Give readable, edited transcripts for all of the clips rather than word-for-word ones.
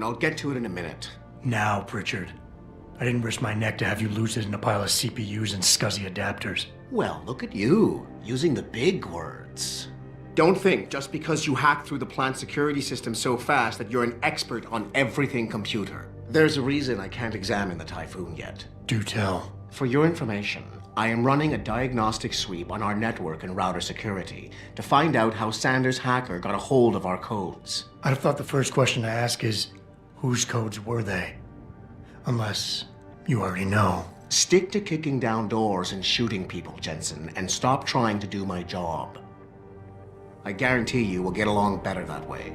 I'll get to it in a minute. Now, Pritchard. I didn't risk my neck to have you lose it in a pile of CPUs and scuzzy adapters. Well, look at you, using the big words. Don't think just because you hacked through the plant security system so fast that you're an expert on everything computer. There's a reason I can't examine the Typhoon yet. Do tell. For your information, I am running a diagnostic sweep on our network and router security to find out how Sanders' hacker got a hold of our codes. I'd have thought the first question to ask is, whose codes were they? Unless you already know. Stick to kicking down doors and shooting people, Jensen, and stop trying to do my job. I guarantee you we'll get along better that way.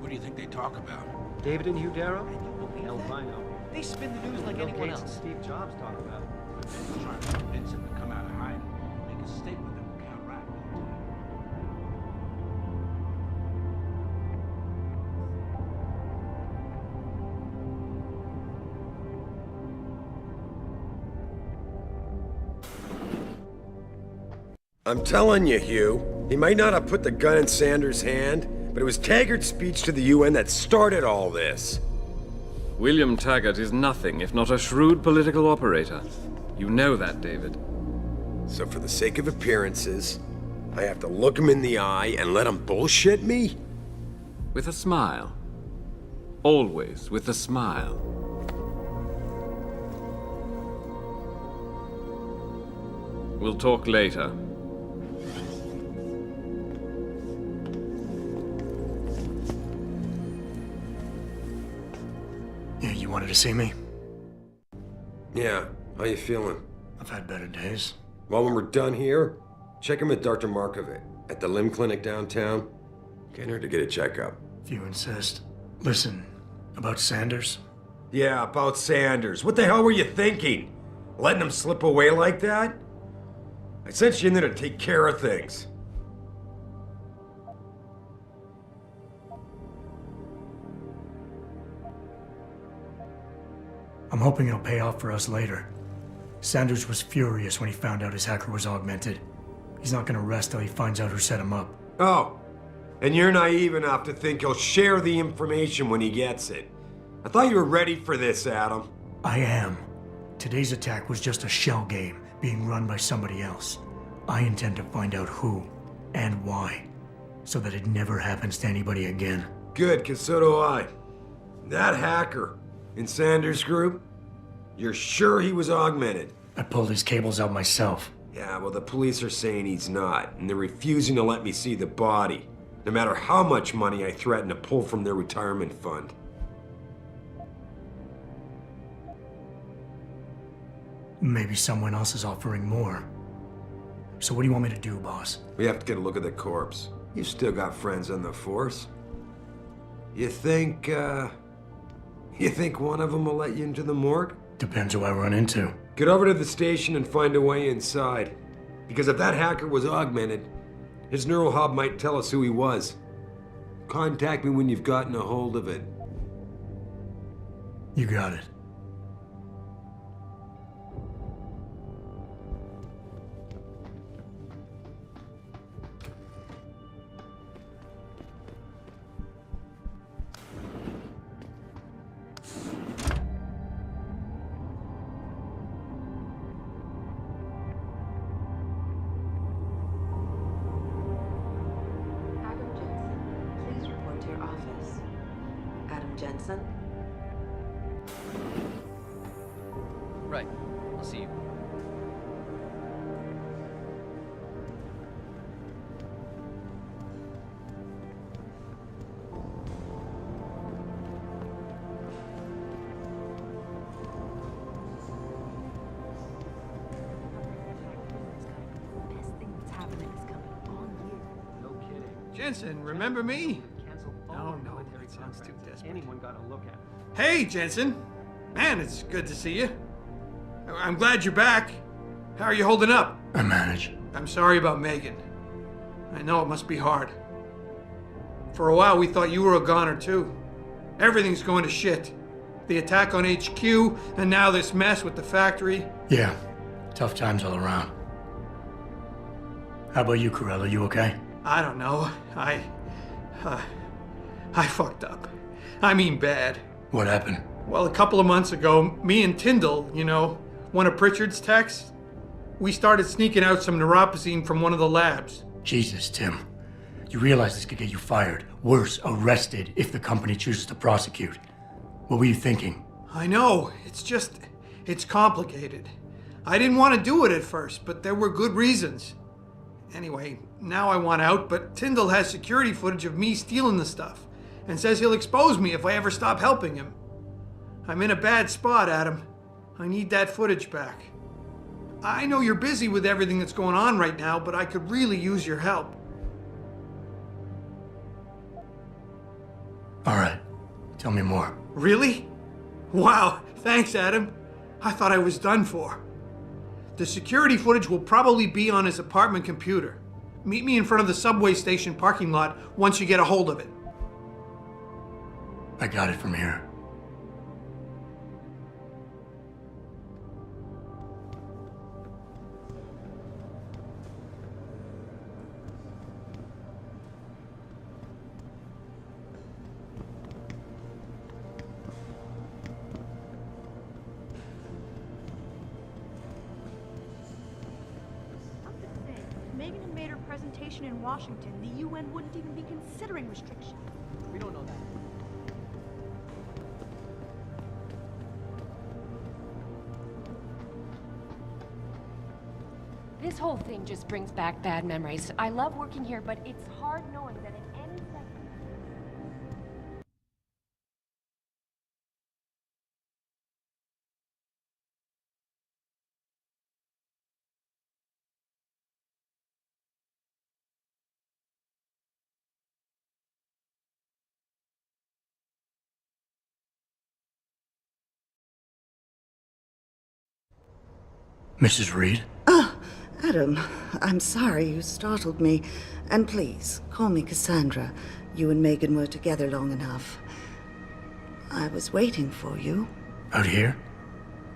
What do you think they talk about? David and Hugh Darrow? Hell if I know. They spin the news like Bill anyone Gates and else. Steve Jobs talk about it. They're trying to convince him to come out of hiding, make a statement that will counteract what he's doing. I'm telling you, Hugh, he might not have put the gun in Sanders' hand, but it was Taggart's speech to the UN that started all this. William Taggart is nothing if not a shrewd political operator. You know that, David. So for the sake of appearances, I have to look him in the eye and let him bullshit me? With a smile. Always with a smile. We'll talk later. Yeah, you wanted to see me? Yeah, how you feeling? I've had better days. Well, when we're done here, check him with Dr. Markovic at the limb clinic downtown. Get her to get a checkup. If you insist. Listen, about Sanders? Yeah, about Sanders. What the hell were you thinking? Letting him slip away like that? I sent you in there to take care of things. I'm hoping it'll pay off for us later. Sanders was furious when he found out his hacker was augmented. He's not gonna rest till he finds out who set him up. Oh, and you're naive enough to think he'll share the information when he gets it. I thought you were ready for this, Adam. I am. Today's attack was just a shell game being run by somebody else. I intend to find out who and why, so that it never happens to anybody again. Good, 'cause so do I. That hacker in Sanders' group, you're sure he was augmented? I pulled his cables out myself. Yeah, well, the police are saying he's not, and they're refusing to let me see the body, no matter how much money I threaten to pull from their retirement fund. Maybe someone else is offering more. So what do you want me to do, boss? We have to get a look at the corpse. You've still got friends on the force. You think one of them will let you into the morgue? Depends who I run into. Get over to the station and find a way inside. Because if that hacker was augmented, his neural hub might tell us who he was. Contact me when you've gotten a hold of it. You got it. Jensen? Right. I'll see you. Jensen, remember me? Cancel all No, no, military that sounds too contracts desperate. anyone got a look at. Hey, Jensen. Man, it's good to see you. I'm glad you're back. How are you holding up? I manage. I'm sorry about Megan. I know it must be hard. For a while, we thought you were a goner, too. Everything's going to shit. The attack on HQ, and now this mess with the factory. Yeah, tough times all around. How about you, Corella? You okay? I don't know. I fucked up. I mean bad. What happened? Well, a couple of months ago, me and Tyndall, you know, one of Pritchard's techs, we started sneaking out some neuropozyne from one of the labs. Jesus, Tim. You realize this could get you fired. Worse, arrested if the company chooses to prosecute. What were you thinking? I know. It's complicated. I didn't want to do it at first, but there were good reasons. Anyway, now I want out, but Tyndall has security footage of me stealing the stuff and says he'll expose me if I ever stop helping him. I'm in a bad spot, Adam. I need that footage back. I know you're busy with everything that's going on right now, but I could really use your help. All right. Tell me more. Really? Wow, thanks, Adam. I thought I was done for. The security footage will probably be on his apartment computer. Meet me in front of the subway station parking lot once you get a hold of it. I got it from here. Megan had made her presentation in Washington, the UN wouldn't even be considering restrictions. We don't know that. This whole thing just brings back bad memories. I love working here, but it's hard knowing that at any second... Mrs. Reed? Adam, I'm sorry you startled me. And please, call me Cassandra. You and Megan were together long enough. I was waiting for you. Out here?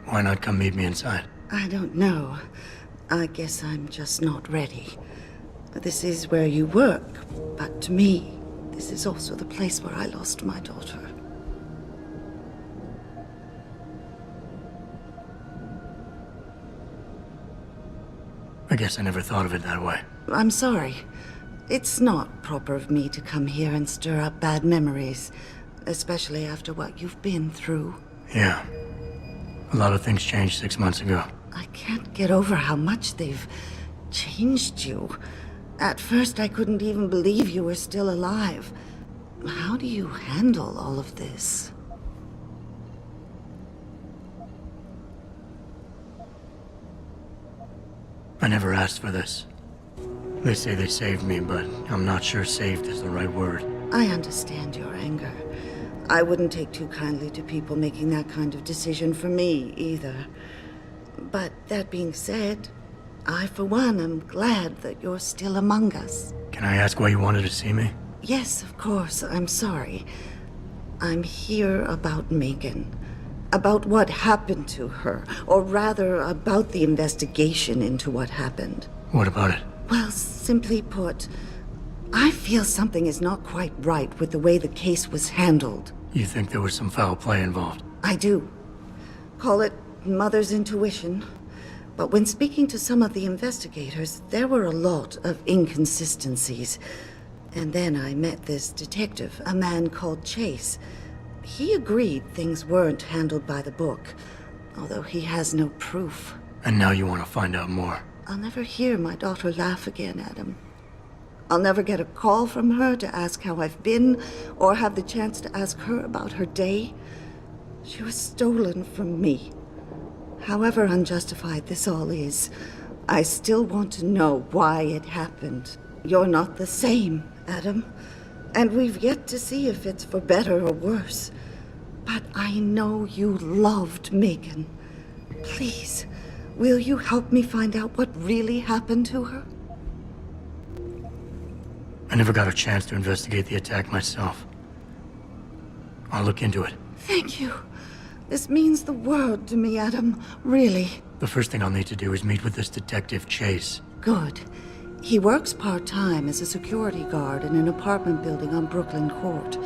Why not come meet me inside? I don't know. I guess I'm just not ready. This is where you work, but to me, this is also the place where I lost my daughter. I guess I never thought of it that way. I'm sorry. It's not proper of me to come here and stir up bad memories, especially after what you've been through. Yeah. A lot of things changed 6 months ago. I can't get over how much they've changed you. At first, I couldn't even believe you were still alive. How do you handle all of this? I never asked for this. They say they saved me, but I'm not sure saved is the right word. I understand your anger. I wouldn't take too kindly to people making that kind of decision for me, either. But that being said, I, for one, am glad that you're still among us. Can I ask why you wanted to see me? Yes, of course. I'm sorry. I'm here about Megan. About what happened to her. Or rather, about the investigation into what happened. What about it? Well, simply put, I feel something is not quite right with the way the case was handled. You think there was some foul play involved? I do. Call it mother's intuition. But when speaking to some of the investigators, there were a lot of inconsistencies. And then I met this detective, a man called Chase. He agreed things weren't handled by the book, although he has no proof. And now you want to find out more? I'll never hear my daughter laugh again, Adam. I'll never get a call from her to ask how I've been, or have the chance to ask her about her day. She was stolen from me. However unjustified this all is, I still want to know why it happened. You're not the same, Adam, and we've yet to see if it's for better or worse. But I know you loved Megan. Please, will you help me find out what really happened to her? I never got a chance to investigate the attack myself. I'll look into it. Thank you. This means the world to me, Adam. Really. The first thing I'll need to do is meet with this detective, Chase. Good. He works part-time as a security guard in an apartment building on Brooklyn Court.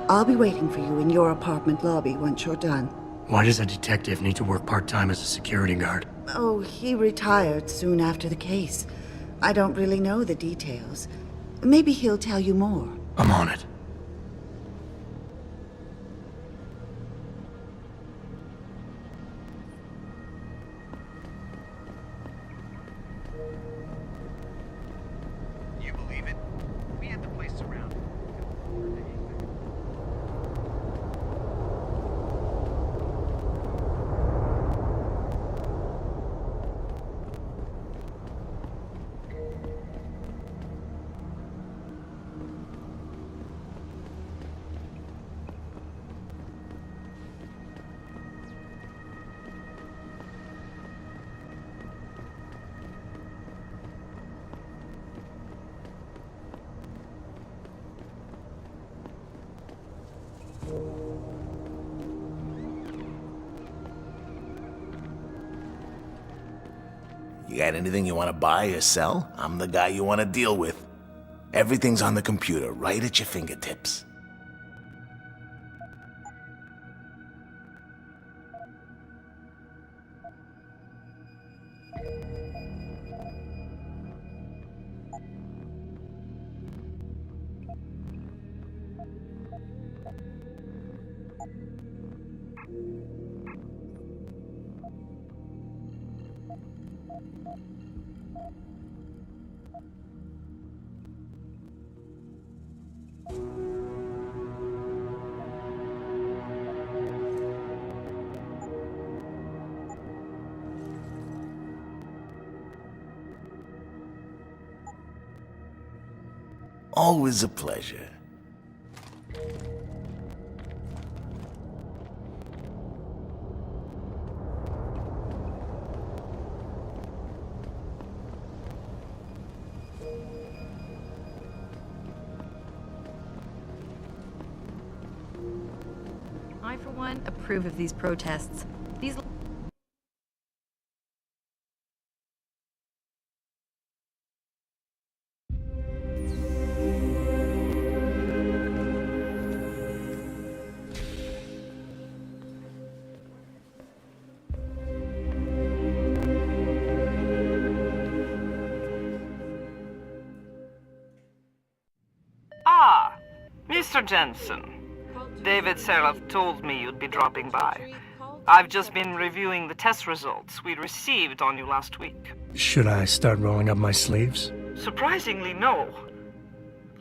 I'll be waiting for you in your apartment lobby once you're done. Why does a detective need to work part-time as a security guard? Oh, he retired soon after the case. I don't really know the details. Maybe he'll tell you more. I'm on it. You believe it? We had the place surrounded. You got anything you want to buy or sell? I'm the guy you want to deal with. Everything's on the computer, right at your fingertips. Always a pleasure. I, for one, approve of these protests. These Ah, Mr. Jensen. David Seraph told me you'd be dropping by. I've just been reviewing the test results we received on you last week. Should I start rolling up my sleeves? Surprisingly, no.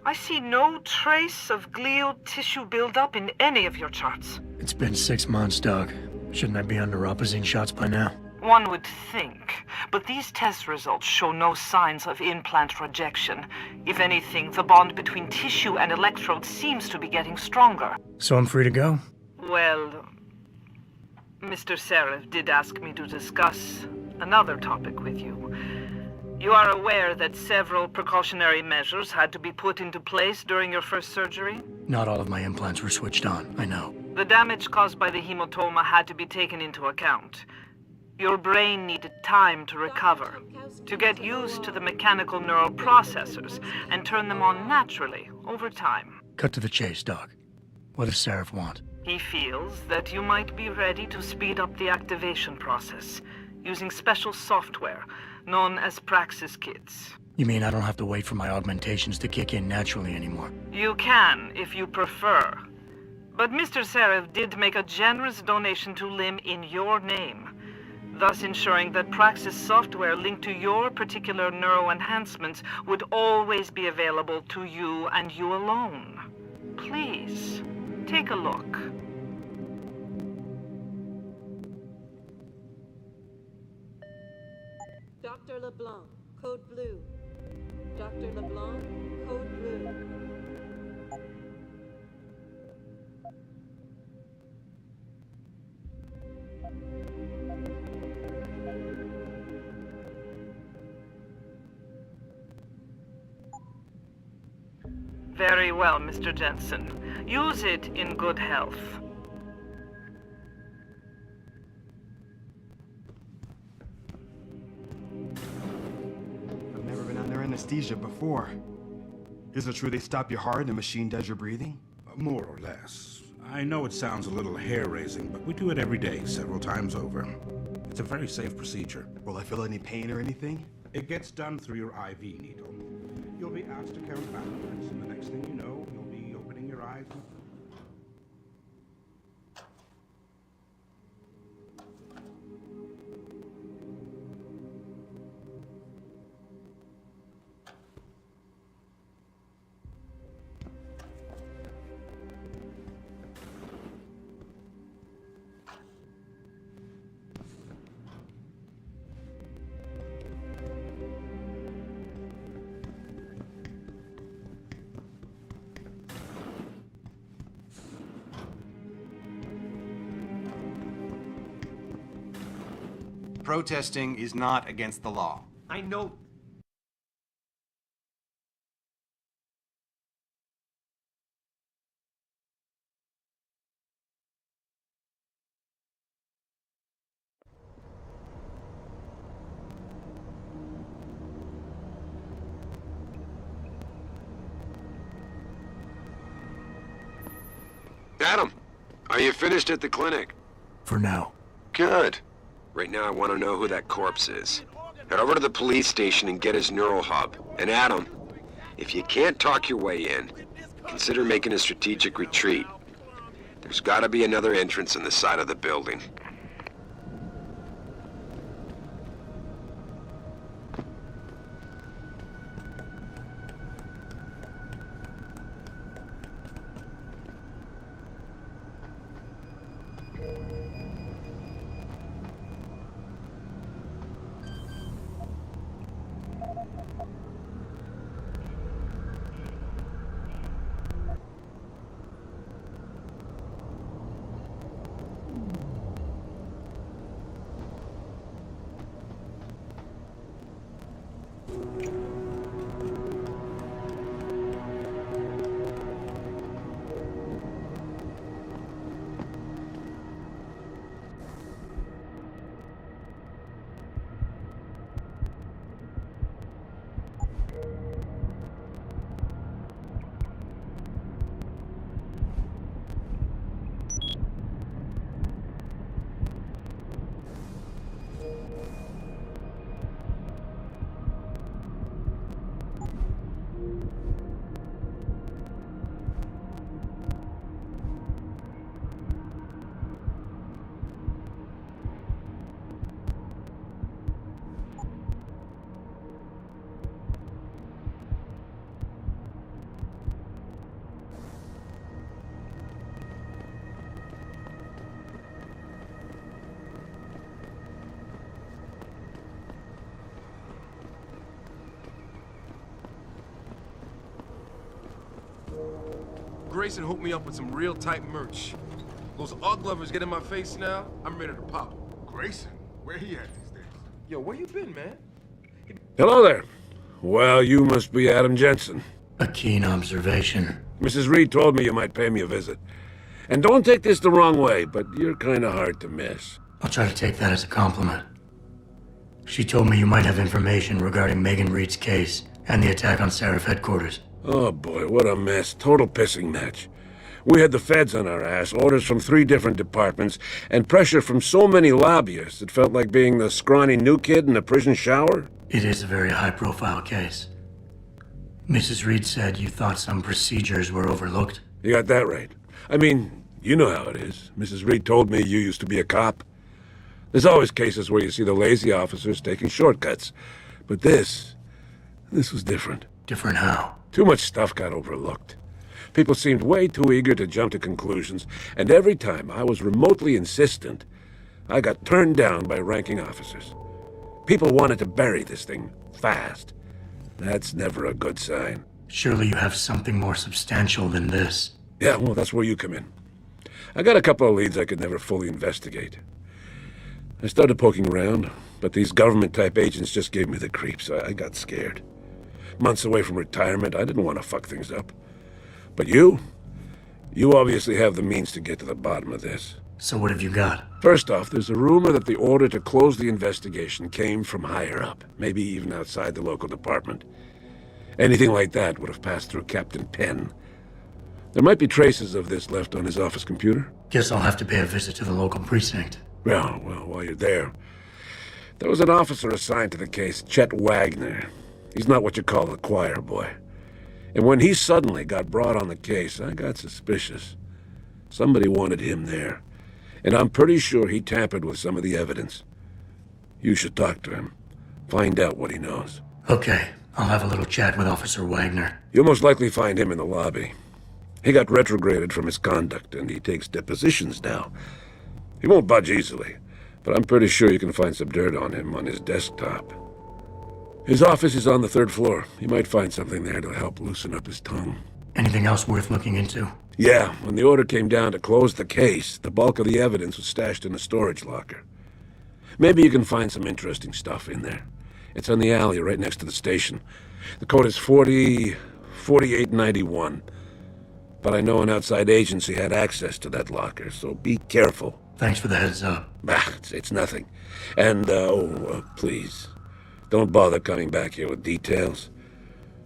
I see no trace of glial tissue buildup in any of your charts. It's been 6 months, Doc. Shouldn't I be under Opposine shots by now? One would think, but these test results show no signs of implant rejection. If anything, the bond between tissue and electrodes seems to be getting stronger. So I'm free to go? Well, Mr. Seraph did ask me to discuss another topic with you. You are aware that several precautionary measures had to be put into place during your first surgery? Not all of my implants were switched on, I know. The damage caused by the hematoma had to be taken into account. Your brain needed time to recover, to get used to the mechanical neural processors and turn them on naturally over time. Cut to the chase, Doc. What does Seraph want? He feels that you might be ready to speed up the activation process using special software known as Praxis kits. You mean I don't have to wait for my augmentations to kick in naturally anymore? You can, if you prefer. But Mr. Seraph did make a generous donation to LIM in your name, thus ensuring that Praxis software linked to your particular neuro enhancements would always be available to you and you alone. Please, take a look. Dr. LeBlanc, code blue. Dr. LeBlanc, code blue. Very well, Mr. Jensen. Use it in good health. I've never been under anesthesia before. Is it true they stop your heart and the machine does your breathing? More or less. I know it sounds a little hair-raising, but we do it every day, several times over. It's a very safe procedure. Will I feel any pain or anything? It gets done through your IV needle. You'll be asked to count backwards, and the next thing you know, you'll be opening your eyes. Protesting is not against the law. I know. Adam, are you finished at the clinic? For now. Good. Right now I want to know who that corpse is. Head over to the police station and get his neural hub. And Adam, if you can't talk your way in, consider making a strategic retreat. There's gotta be another entrance in the side of the building. Grayson hooked me up with some real tight merch. Those UGG lovers get in my face now, I'm ready to pop. Grayson? Where he at these days? Yo, where you been, man? Hello there. Well, you must be Adam Jensen. A keen observation. Mrs. Reed told me you might pay me a visit. And don't take this the wrong way, but you're kind of hard to miss. I'll try to take that as a compliment. She told me you might have information regarding Megan Reed's case and the attack on Seraph headquarters. Oh boy, what a mess. Total pissing match. We had the feds on our ass, orders from 3 different departments, and pressure from so many lobbyists it felt like being the scrawny new kid in a prison shower. It is a very high-profile case. Mrs. Reed said you thought some procedures were overlooked. You got that right. I mean, you know how it is. Mrs. Reed told me you used to be a cop. There's always cases where you see the lazy officers taking shortcuts. But this was different. Different how? Too much stuff got overlooked. People seemed way too eager to jump to conclusions, and every time I was remotely insistent, I got turned down by ranking officers. People wanted to bury this thing fast. That's never a good sign. Surely you have something more substantial than this. Yeah, well, that's where you come in. I got a couple of leads I could never fully investigate. I started poking around, but these government-type agents just gave me the creeps. I got scared. Months away from retirement, I didn't want to fuck things up. But you obviously have the means to get to the bottom of this. So what have you got? First off, there's a rumor that the order to close the investigation came from higher up, maybe even outside the local department. Anything like that would have passed through Captain Penn. There might be traces of this left on his office computer. Guess I'll have to pay a visit to the local precinct. Well, while you're there, there was an officer assigned to the case, Chet Wagner. He's not what you call a choir boy. And when he suddenly got brought on the case, I got suspicious. Somebody wanted him there. And I'm pretty sure he tampered with some of the evidence. You should talk to him. Find out what he knows. Okay, I'll have a little chat with Officer Wagner. You'll most likely find him in the lobby. He got retrograded from his conduct, and he takes depositions now. He won't budge easily, but I'm pretty sure you can find some dirt on him on his desktop. His office is on the 3rd floor. You might find something there to help loosen up his tongue. Anything else worth looking into? Yeah, when the order came down to close the case, the bulk of the evidence was stashed in a storage locker. Maybe you can find some interesting stuff in there. It's on the alley right next to the station. The code is 4891. But I know an outside agency had access to that locker, so be careful. Thanks for the heads up. It's nothing. And, please, don't bother coming back here with details.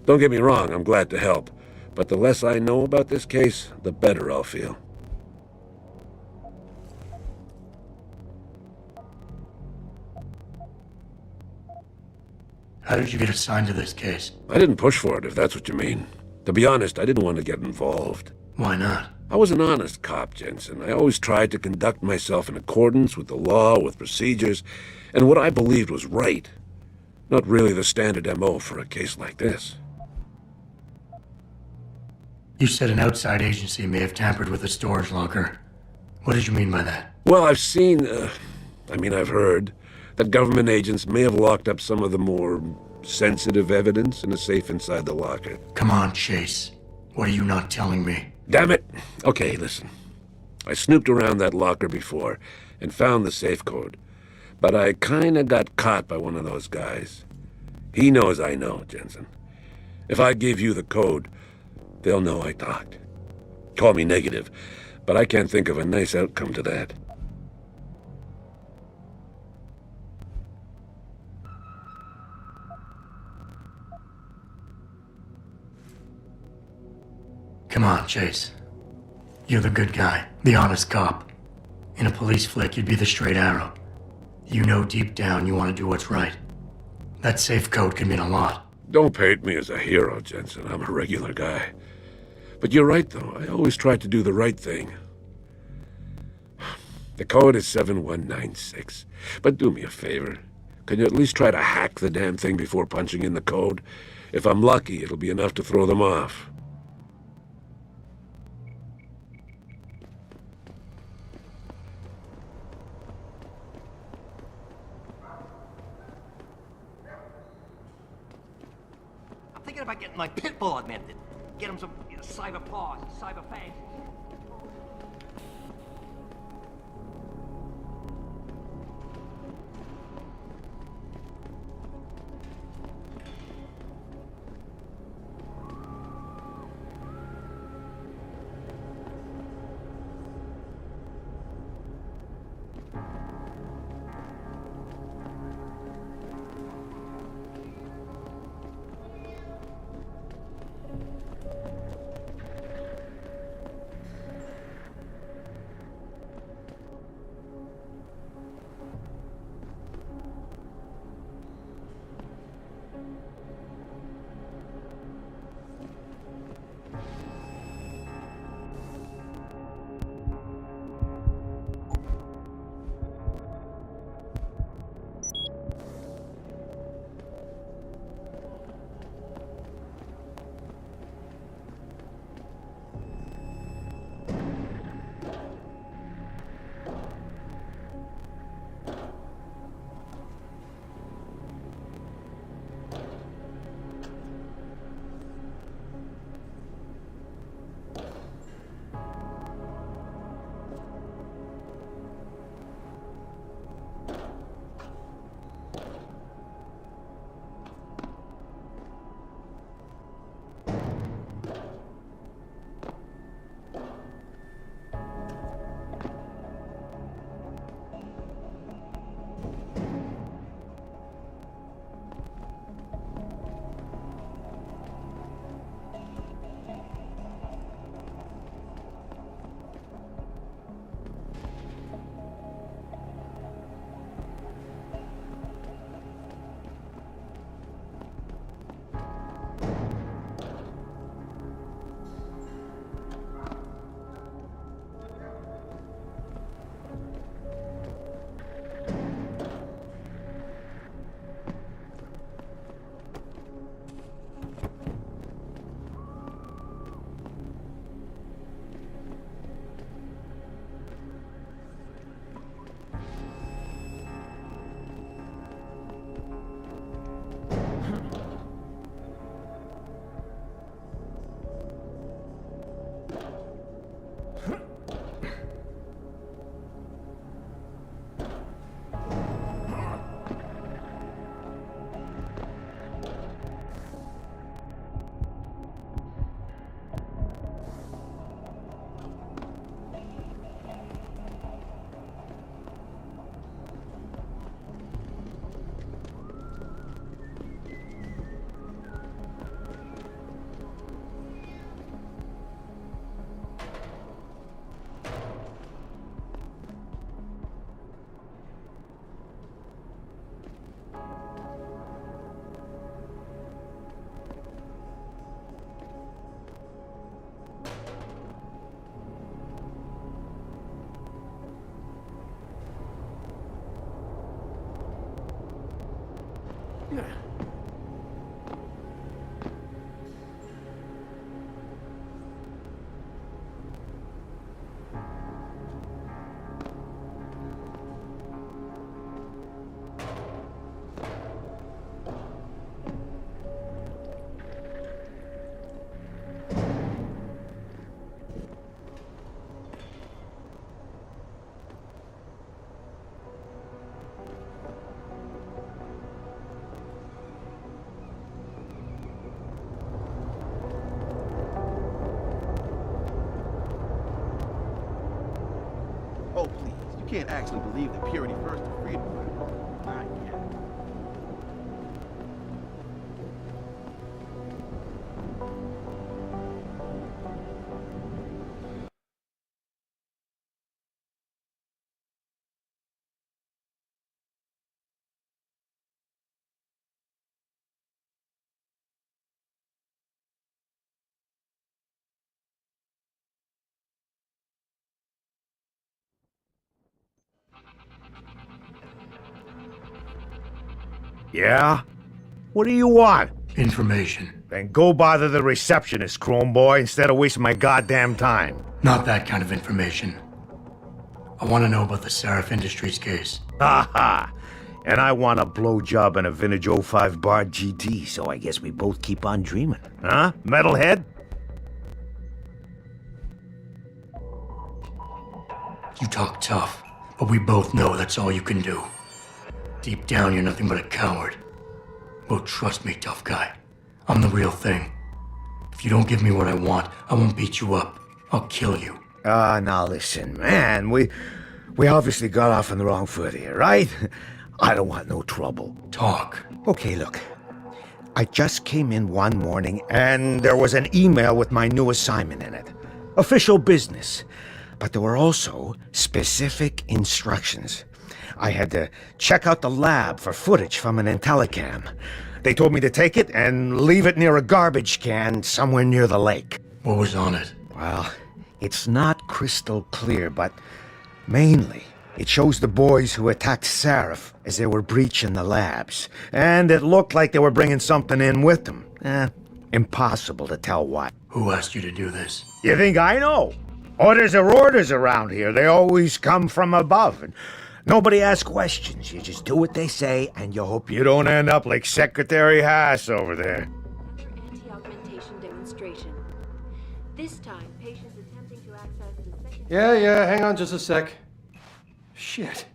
Don't get me wrong, I'm glad to help. But the less I know about this case, the better I'll feel. How did you get assigned to this case? I didn't push for it, if that's what you mean. To be honest, I didn't want to get involved. Why not? I was an honest cop, Jensen. I always tried to conduct myself in accordance with the law, with procedures, and what I believed was right. Not really the standard MO for a case like this. You said an outside agency may have tampered with the storage locker. What did you mean by that? Well, I've heard that government agents may have locked up some of the more sensitive evidence in a safe inside the locker. Come on, Chase. What are you not telling me? Damn it! Okay, listen. I snooped around that locker before and found the safe code. But I kinda got caught by one of those guys. He knows I know, Jensen. If I give you the code, they'll know I talked. Call me negative, but I can't think of a nice outcome to that. Come on, Chase. You're the good guy, the honest cop. In a police flick, you'd be the straight arrow. You know deep down you want to do what's right. That safe code could mean a lot. Don't paint me as a hero, Jensen. I'm a regular guy. But you're right, though. I always try to do the right thing. The code is 7196. But do me a favor. Can you at least try to hack the damn thing before punching in the code? If I'm lucky, it'll be enough to throw them off. Thinking about getting my pit bull augmented. Get him some cyber paws, cyber fangs. Oh, please. You can't actually believe that purity first and freedom. I get it. Yeah? What do you want? Information. Then go bother the receptionist, Chrome Boy, instead of wasting my goddamn time. Not that kind of information. I want to know about the Seraph Industries case. Ha ha! And I want a blowjob and a vintage '05 Bard GT, so I guess we both keep on dreaming. Huh, metalhead? You talk tough, but we both know that's all you can do. Deep down, you're nothing but a coward. But trust me, tough guy. I'm the real thing. If you don't give me what I want, I won't beat you up. I'll kill you. Now listen, man, we obviously got off on the wrong foot here, right? I don't want no trouble. Talk. Okay, look. I just came in one morning and there was an email with my new assignment in it. Official business. But there were also specific instructions. I had to check out the lab for footage from an IntelliCam. They told me to take it and leave it near a garbage can somewhere near the lake. What was on it? Well, it's not crystal clear, but mainly it shows the boys who attacked Seraph as they were breaching the labs. And it looked like they were bringing something in with them. Impossible to tell what. Who asked you to do this? You think I know? Orders are orders around here. They always come from above. And nobody asks questions. You just do what they say, and you hope you don't end up like Secretary Haas over there. Anti-augmentation demonstration. This time, patients attempting to access the second... Yeah, hang on just a sec. Shit.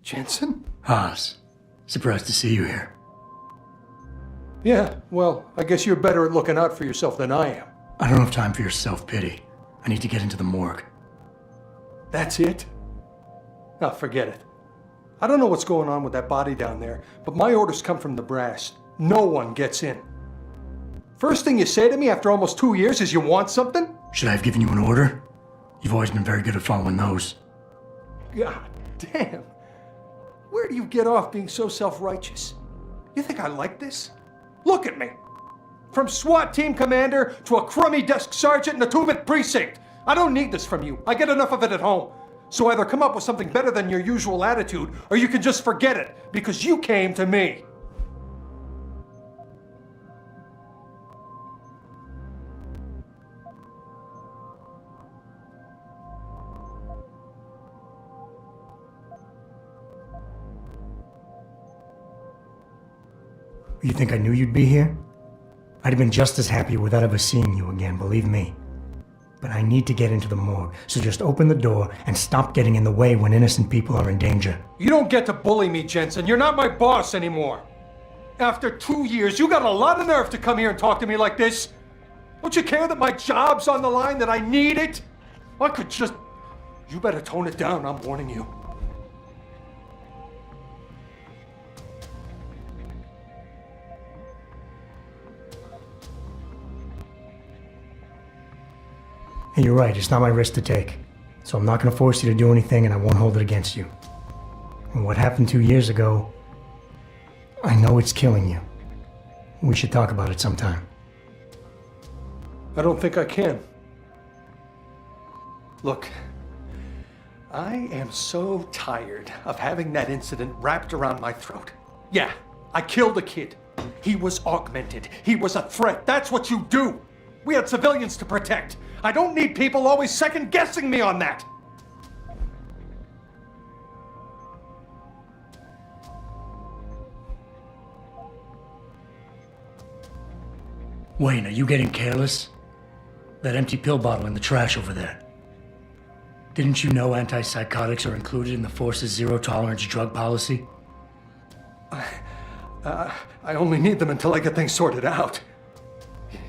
Jensen? Haas. Surprised to see you here. Yeah, well, I guess you're better at looking out for yourself than I am. I don't have time for your self-pity. I need to get into the morgue. That's it? Oh, forget it. I don't know what's going on with that body down there, but my orders come from the brass. No one gets in. First thing you say to me after almost 2 years is you want something? Should I have given you an order? You've always been very good at following those. God damn. Where do you get off being so self-righteous? You think I like this? Look at me. From SWAT team commander to a crummy desk sergeant in the 2th precinct. I don't need this from you. I get enough of it at home. So either come up with something better than your usual attitude, or you can just forget it, because you came to me. You think I knew you'd be here? I'd have been just as happy without ever seeing you again, believe me. But I need to get into the morgue, so just open the door and stop getting in the way when innocent people are in danger. You don't get to bully me, Jensen. You're not my boss anymore. After 2 years, you got a lot of nerve to come here and talk to me like this. Don't you care that my job's on the line, that I need it? I could just... You better tone it down, I'm warning you. And you're right, it's not my risk to take. So I'm not going to force you to do anything, and I won't hold it against you. And what happened 2 years ago, I know it's killing you. We should talk about it sometime. I don't think I can. Look, I am so tired of having that incident wrapped around my throat. Yeah, I killed a kid. He was augmented. He was a threat. That's what you do. We had civilians to protect. I don't need people always second-guessing me on that. Wayne, are you getting careless? That empty pill bottle in the trash over there. Didn't you know antipsychotics are included in the Force's zero-tolerance drug policy? I only need them until I get things sorted out.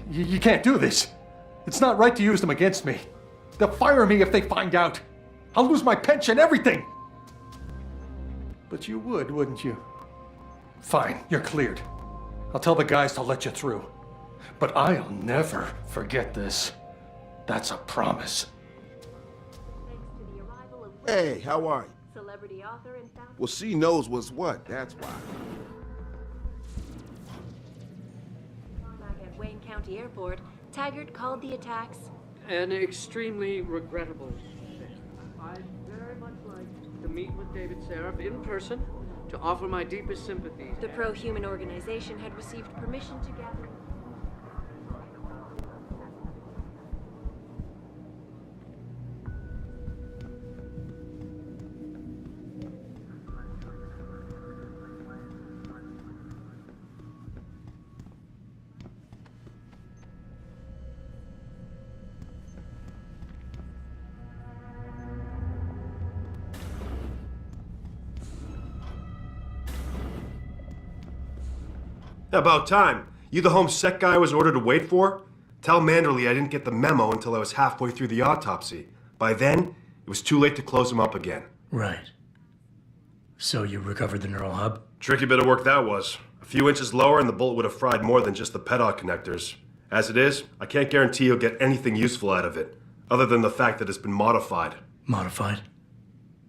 You can't do this. It's not right to use them against me. They'll fire me if they find out. I'll lose my pension, everything! But you would, wouldn't you? Fine, you're cleared. I'll tell the guys to let you through. But I'll never forget this. That's a promise. Hey, how are you? Celebrity author and founder. Well, she knows what's what, that's why. Back at Wayne County Airport, Taggart called the attacks an extremely regrettable affair. I'd very much like to meet with David Seraph in person to offer my deepest sympathies. the pro-human organization had received permission to gather. About time. You the home sec guy I was ordered to wait for? Tell Manderley I didn't get the memo until I was halfway through the autopsy. By then, it was too late to close him up again. Right. So you recovered the neural hub? Tricky bit of work that was. A few inches lower and the bullet would have fried more than just the pedal connectors. As it is, I can't guarantee you'll get anything useful out of it, other than the fact that it's been modified. Modified?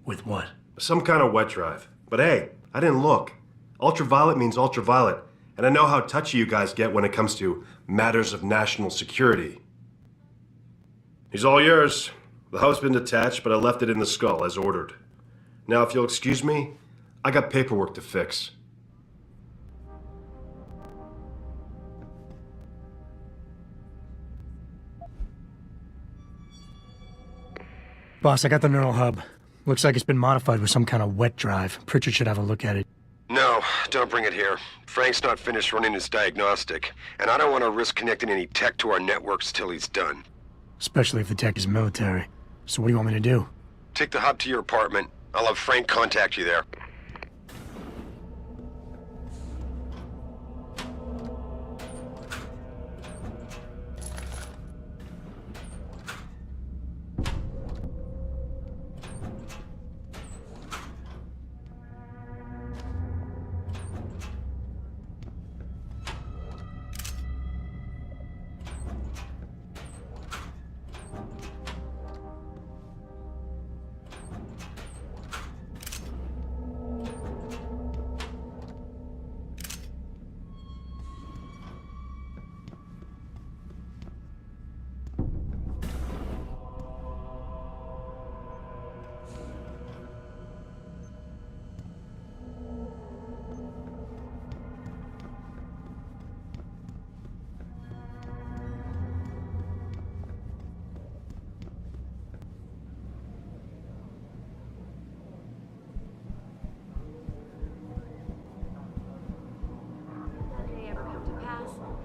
With what? Some kind of wet drive. But hey, I didn't look. Ultraviolet means ultraviolet. And I know how touchy you guys get when it comes to matters of national security. He's all yours. The hub's been detached, but I left it in the skull as ordered. Now, if you'll excuse me, I got paperwork to fix. Boss, I got the neural hub. Looks like it's been modified with some kind of wet drive. Pritchard should have a look at it. No, don't bring it here. Frank's not finished running his diagnostic, and I don't want to risk connecting any tech to our networks till he's done. Especially if the tech is military. So what do you want me to do? Take the hub to your apartment. I'll have Frank contact you there.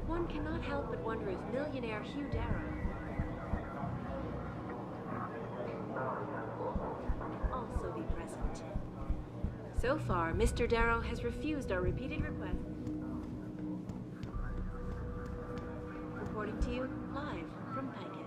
One cannot help but wonder if millionaire Hugh Darrow also be present. So far, Mr. Darrow has refused our repeated requests. Reporting to you live from Picus.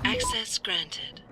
Access granted.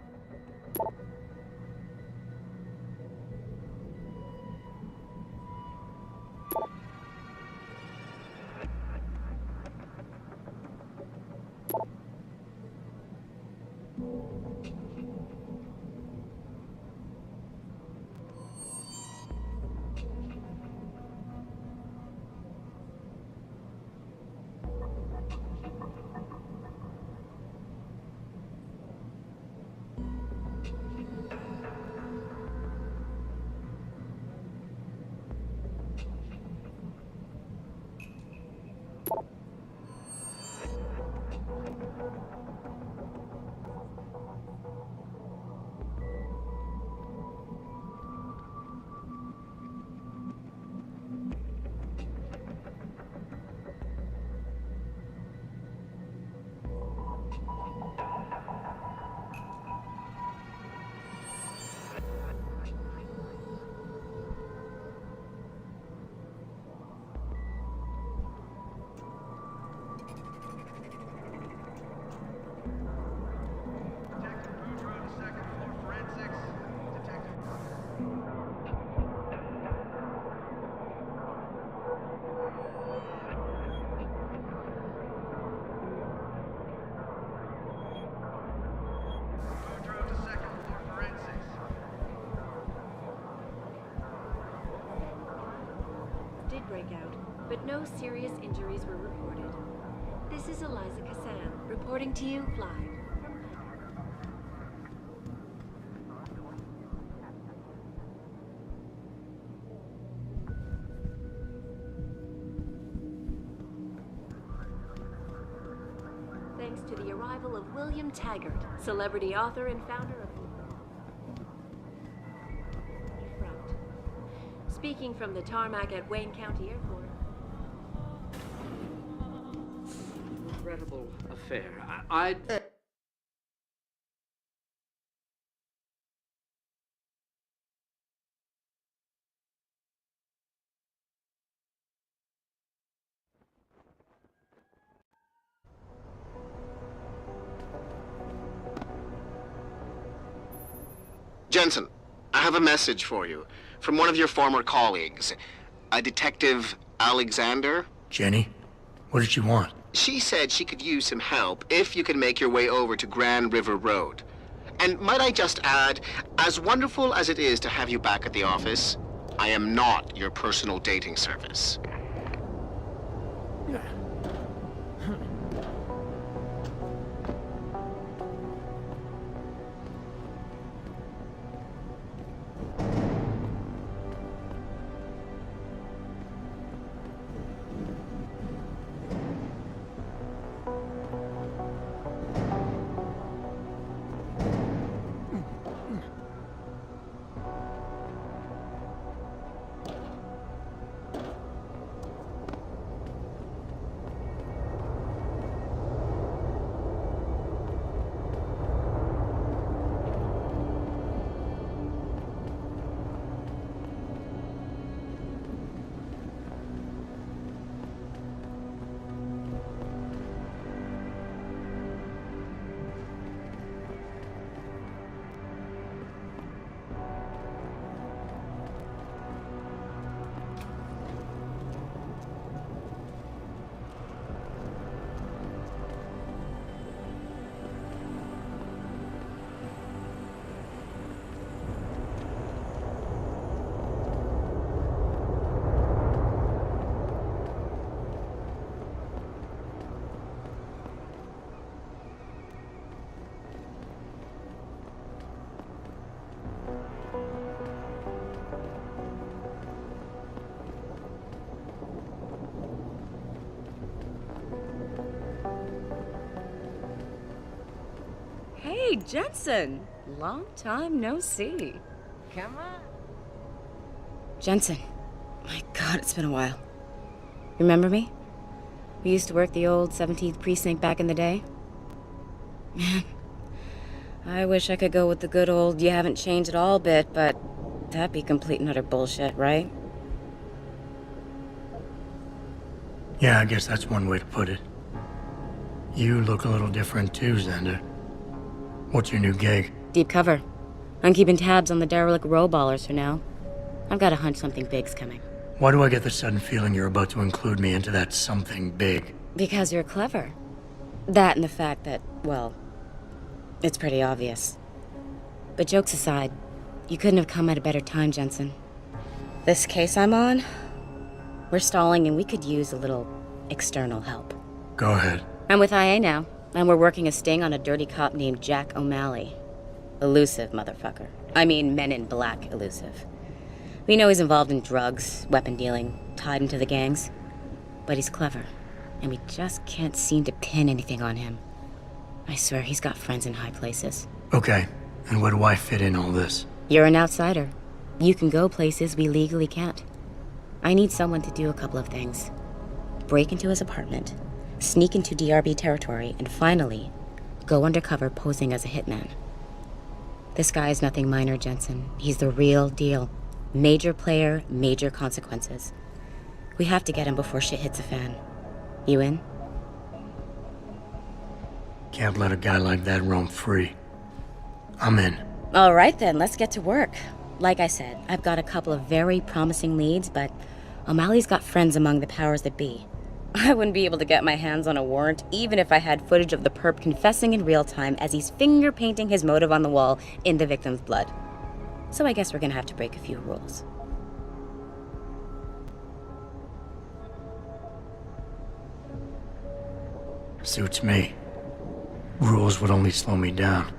Did break out, but no serious injuries were reported. This is Eliza Kassan, reporting to you live. Thanks to the arrival of William Taggart, celebrity author and founder of Front. Speaking from the tarmac at Wayne County Airport. Incredible affair. I Jensen, I have a message for you from one of your former colleagues, a Detective Alexander. Jenny, what did she want? She said she could use some help if you can make your way over to Grand River Road. And might I just add, as wonderful as it is to have you back at the office, I am not your personal dating service. Hey, Jensen! Long time no see. Come on. Jensen. My God, it's been a while. Remember me? We used to work the old 17th precinct back in the day. Man, I wish I could go with the good old you haven't changed at all bit, but that'd be complete and utter bullshit, right? Yeah, I guess that's one way to put it. You look a little different too, Xander. What's your new gig? Deep cover. I'm keeping tabs on the derelict row ballers for now. I've got a hunch something big's coming. Why do I get the sudden feeling you're about to include me into that something big? Because you're clever. That and the fact that, well, it's pretty obvious. But jokes aside, you couldn't have come at a better time, Jensen. This case I'm on, we're stalling and we could use a little external help. Go ahead. I'm with IA now, and we're working a sting on a dirty cop named Jack O'Malley. Elusive motherfucker. I mean, Men in Black elusive. We know he's involved in drugs, weapon dealing, tied into the gangs. But he's clever, and we just can't seem to pin anything on him. I swear he's got friends in high places. Okay, and where do I fit in all this? You're an outsider. You can go places we legally can't. I need someone to do a couple of things. Break into his apartment, sneak into DRB territory, and finally, go undercover posing as a hitman. This guy is nothing minor, Jensen. He's the real deal. Major player, major consequences. We have to get him before shit hits the fan. You in? Can't let a guy like that roam free. I'm in. All right then, let's get to work. Like I said, I've got a couple of very promising leads, but O'Malley's got friends among the powers that be. I wouldn't be able to get my hands on a warrant, even if I had footage of the perp confessing in real time as he's finger painting his motive on the wall in the victim's blood. So I guess we're gonna have to break a few rules. Suits me. Rules would only slow me down.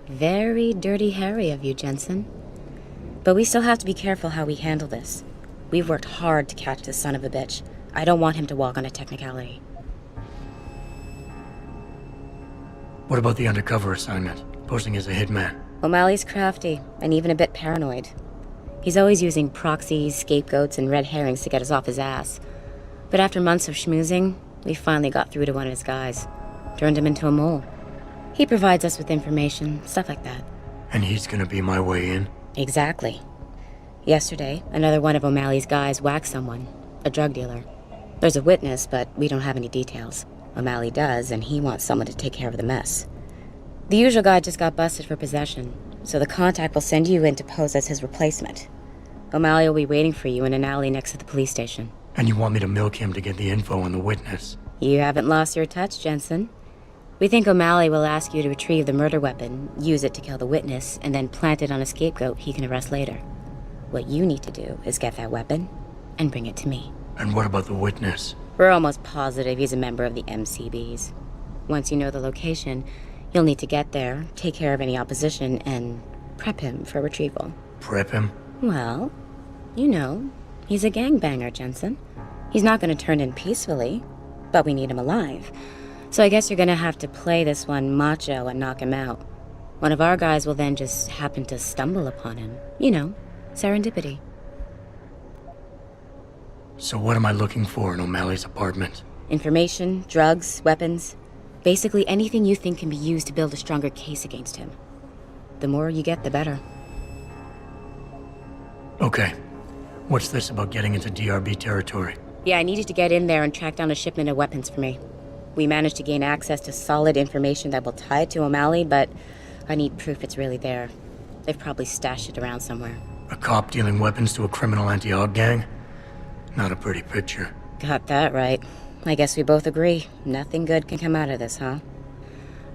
Very Dirty Harry of you, Jensen. But we still have to be careful how we handle this. We've worked hard to catch this son of a bitch. I don't want him to walk on a technicality. What about the undercover assignment? Posing as a hitman? O'Malley's crafty, and even a bit paranoid. He's always using proxies, scapegoats, and red herrings to get us off his ass. But after months of schmoozing, we finally got through to one of his guys. Turned him into a mole. He provides us with information, stuff like that. And he's gonna be my way in? Exactly. Yesterday, another one of O'Malley's guys whacked someone, a drug dealer. There's a witness, but we don't have any details. O'Malley does, and he wants someone to take care of the mess. The usual guy just got busted for possession, so the contact will send you in to pose as his replacement. O'Malley will be waiting for you in an alley next to the police station. And you want me to milk him to get the info on the witness? You haven't lost your touch, Jensen. We think O'Malley will ask you to retrieve the murder weapon, use it to kill the witness, and then plant it on a scapegoat he can arrest later. What you need to do is get that weapon and bring it to me. And what about the witness? We're almost positive he's a member of the MCBs. Once you know the location, you'll need to get there, take care of any opposition, and prep him for retrieval. Prep him? Well, you know, he's a gangbanger, Jensen. He's not going to turn in peacefully, but we need him alive. So I guess you're going to have to play this one macho and knock him out. One of our guys will then just happen to stumble upon him. You know, serendipity. So what am I looking for in O'Malley's apartment? Information, drugs, weapons. Basically anything you think can be used to build a stronger case against him. The more you get, the better. Okay. What's this about getting into DRB territory? Yeah, I need you to get in there and track down a shipment of weapons for me. We managed to gain access to solid information that will tie it to O'Malley, but I need proof it's really there. They've probably stashed it around somewhere. A cop dealing weapons to a criminal anti-aug gang? Not a pretty picture. Got that right. I guess we both agree. Nothing good can come out of this, huh?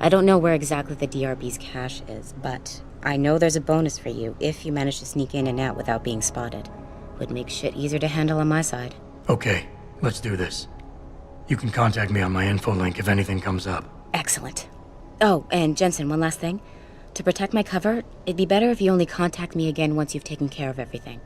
I don't know where exactly the DRB's cache is, but I know there's a bonus for you if you manage to sneak in and out without being spotted. Would make shit easier to handle on my side. Okay, let's do this. You can contact me on my info link if anything comes up. Excellent. Oh, and Jensen, one last thing. To protect my cover, it'd be better if you only contact me again once you've taken care of everything.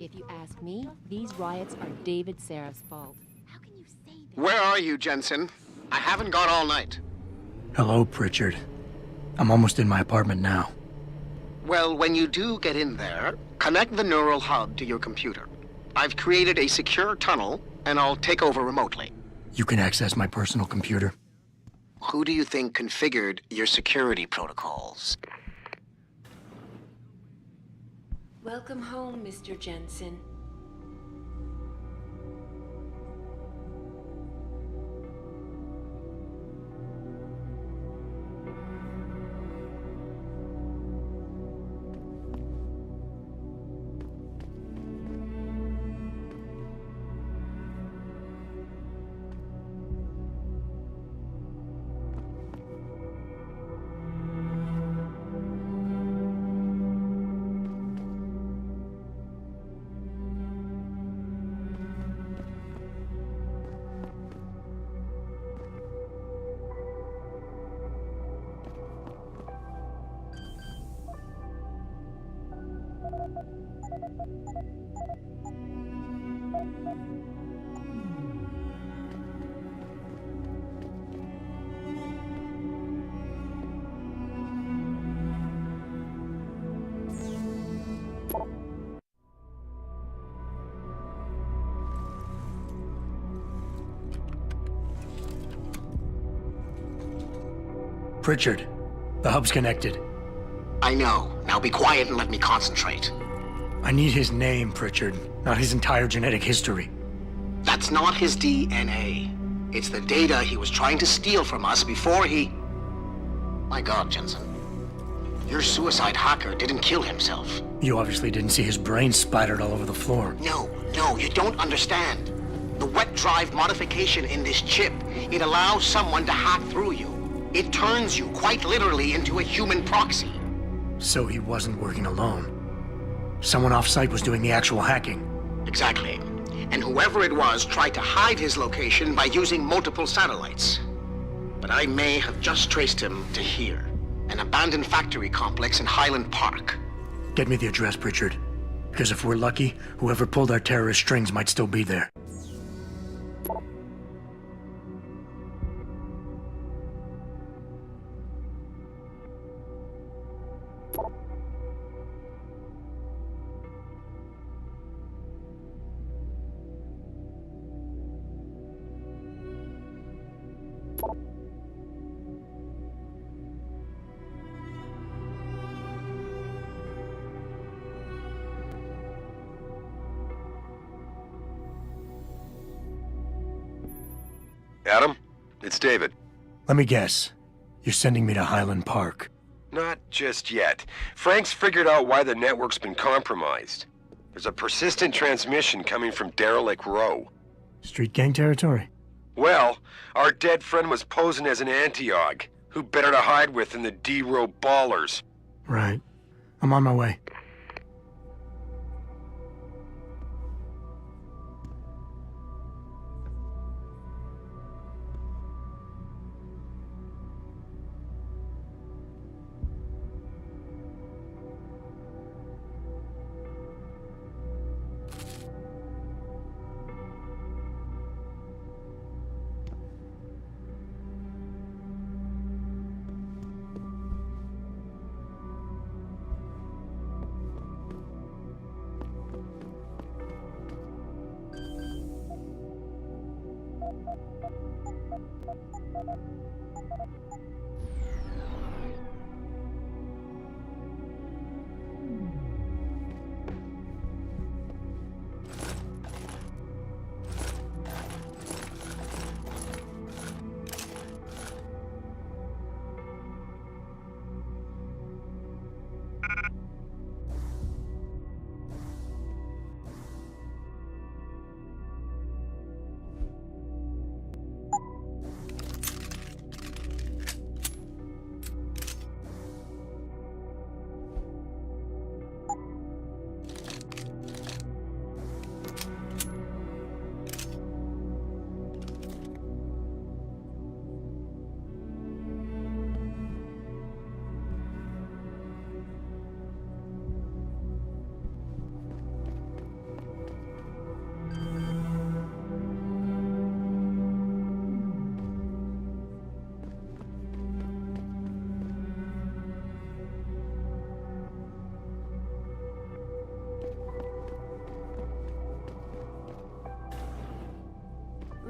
If you ask me, these riots are David Seraf's fault. How can you say that? Where are you, Jensen? I haven't got all night. Hello, Pritchard. I'm almost in my apartment now. Well, when you do get in there, connect the neural hub to your computer. I've created a secure tunnel, and I'll take over remotely. You can access my personal computer. Who do you think configured your security protocols? Welcome home, Mr. Jensen. Pritchard, the hub's connected. I know. Now be quiet and let me concentrate. I need his name, Pritchard, not his entire genetic history. That's not his DNA. It's the data he was trying to steal from us before he... My God, Jensen. Your suicide hacker didn't kill himself. You obviously didn't see his brain splattered all over the floor. No, you don't understand. The wet drive modification in this chip, it allows someone to hack through you. It turns you quite literally into a human proxy. So he wasn't working alone. Someone off-site was doing the actual hacking. Exactly. And whoever it was tried to hide his location by using multiple satellites. But I may have just traced him to here, an abandoned factory complex in Highland Park. Get me the address, Pritchard. Because if we're lucky, whoever pulled our terrorist strings might still be there. Adam, it's David. Let me guess. You're sending me to Highland Park. Not just yet. Frank's figured out why the network's been compromised. There's a persistent transmission coming from Derelict Row. Street gang territory? Well, our dead friend was posing as an Antioch. Who better to hide with than the D-Row ballers? Right. I'm on my way.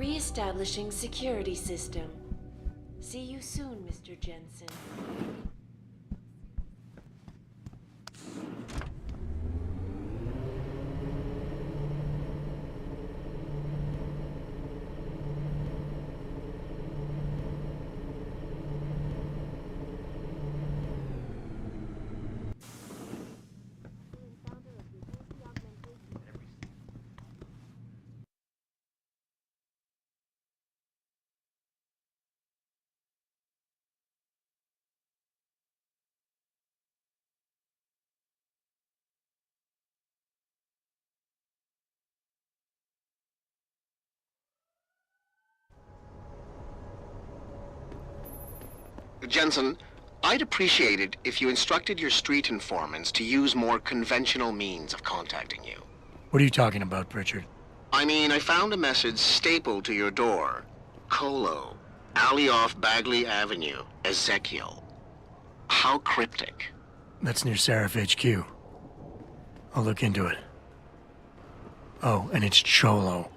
Re-establishing security system. See you soon, Mr. Jensen. Jensen, I'd appreciate it if you instructed your street informants to use more conventional means of contacting you. What are you talking about, Pritchard? I mean, I found a message stapled to your door. Colo, alley off Bagley Avenue, Ezekiel. How cryptic. That's near Seraph HQ. I'll look into it. Oh, and it's Cholo.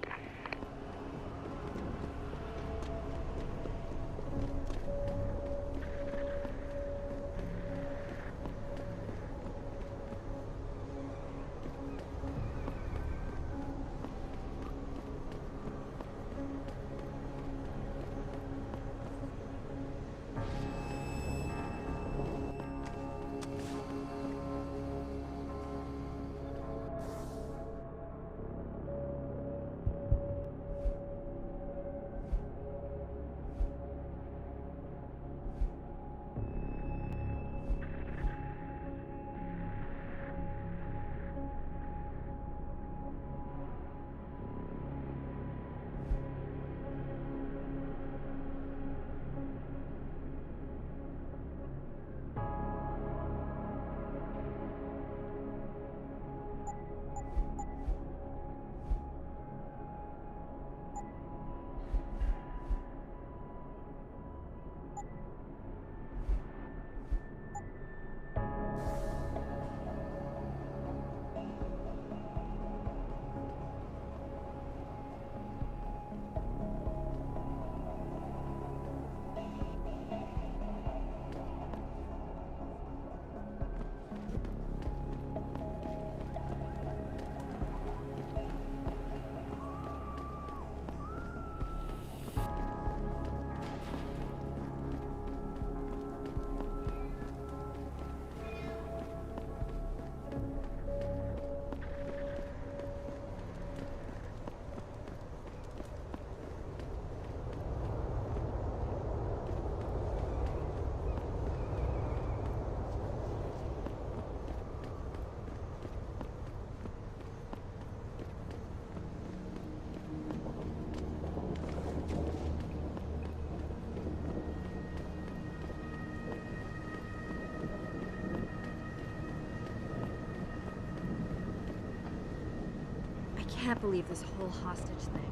I can't believe this whole hostage thing.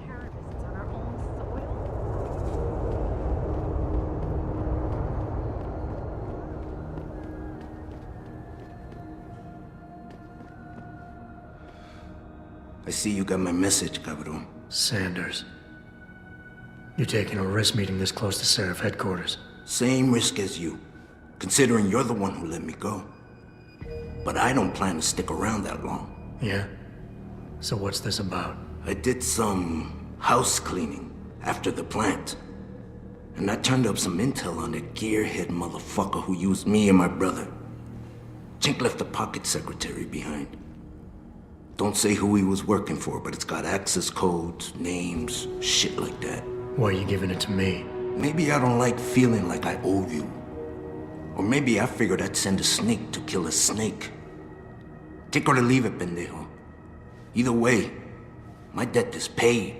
Terrorists on our own soil? I see you got my message, cabrón. Sanders. You're taking a risk meeting this close to Seraph headquarters. Same risk as you, considering you're the one who let me go. But I don't plan to stick around that long. Yeah? So what's this about? I did some house cleaning after the plant. And I turned up some intel on that gearhead motherfucker who used me and my brother. Chink left a pocket secretary behind. Don't say who he was working for, but it's got access codes, names, shit like that. Why are you giving it to me? Maybe I don't like feeling like I owe you. Or maybe I figured I'd send a snake to kill a snake. Take or leave it, pendejo. Either way, my debt is paid.